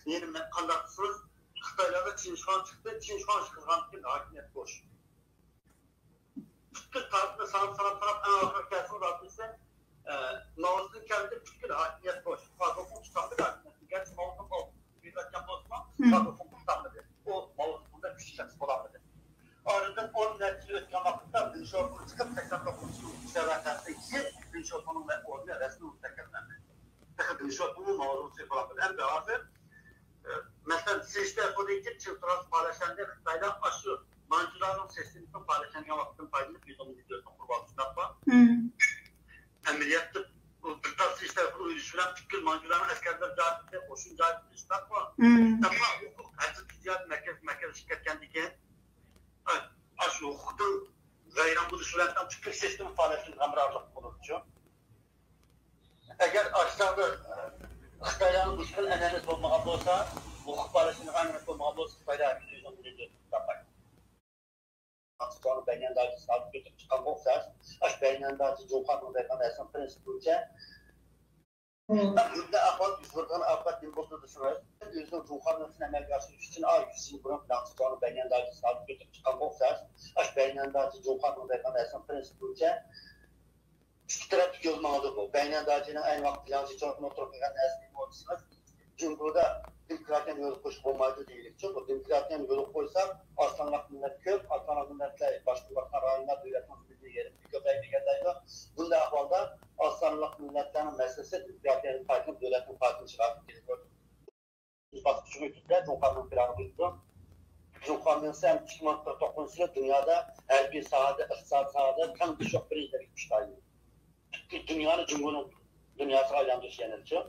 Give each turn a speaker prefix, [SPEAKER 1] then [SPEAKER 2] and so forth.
[SPEAKER 1] Benim kandaksız Xitaylarda Çinşuan çıktı. Çinşuan çıkırgan hakimiyet boş. Türk tarafında sanat en ağır gelsin rahatlıysa Mağazın kendi Türk'ün hakimiyet boş. Fazlofun tutandı hakimiyeti. Gerçi Mağazın o büyüdürken bozma. Fazlofun tutanmadı. O Mağazın burada küçük şahsı olamdı. Ardından 10 neticeli ötken vakıfta Gülşorpun'u çıkıp 89'u severlerse iki Gülşorpun'un ve orduya resmi tekerlendi. Gülşorpun'un Mağazın olamdı. En devamı mesela seçti ekodaki çıltıraz paylaşan da Xitay'da aşı mancıların sesini paylaşan vakıfın payını biz onu biliyorsun kurban tutma. Emeliyatta bir tarz seçti ekodaki uyuşturan Türk mancıların askerler cahilde koşun cahilde tutma. Tutma hazır ticaret merkez şirket kendike aşı hukukun gayran buluşulandan Türk sesini paylaşan hamrarlık buluncu. Eğer aşağıda Xitayların bu şekilde eneniz olmağı olsa hukuk paylaşımı anlayış olmağı olsa Xitayda hakimiyeti onu biliyorsun tutmak. Aslında beynən dağcı sabit götürüp çıkan boksar, beynən dağcı Cumhurbaşkanı Beyefendisi'nin prensibi boyunca burada ahval yüzvurdan ahval din bozulduğunu özünün Cumhurbaşkanı'nın əməl qarşılığı için yüzünü buran Aslında beynən dağcı sabit götürüp çıkan boksar, beynən dağcı Cumhurbaşkanı Beyefendisi'nin prensibi boyunca iki taraf yolmalıdır bu. Beynən dağcının aynı vaxt filancı çoğunluğu otururken əsliyim olursunuz. Cumhurda demokratiyan yolu koşup olmaydı deyilik. Çünkü demokratiyan yolu koysak aslanlıq millət köp, aslanlıq millətlə başqurlarına rayonlar dövlətimiz bildiği yerim. Bir köpeği bir gedəydi. Bunda ahvalda aslanlıq millətlərin məsələsi demokratiyanın partinin dövlətin partini çıxartıp gelir. Biz basıb çünkü Cumhurbaşkanı planı buyurdu. Cumhurbaşkanı sen çıkmakta toplumsuyla dünyada her bir sahada, iqtisad sahada tam bir çok birinci gitmiş dahi. Dünyanın cumhurun dünyası aylandışı yenilci.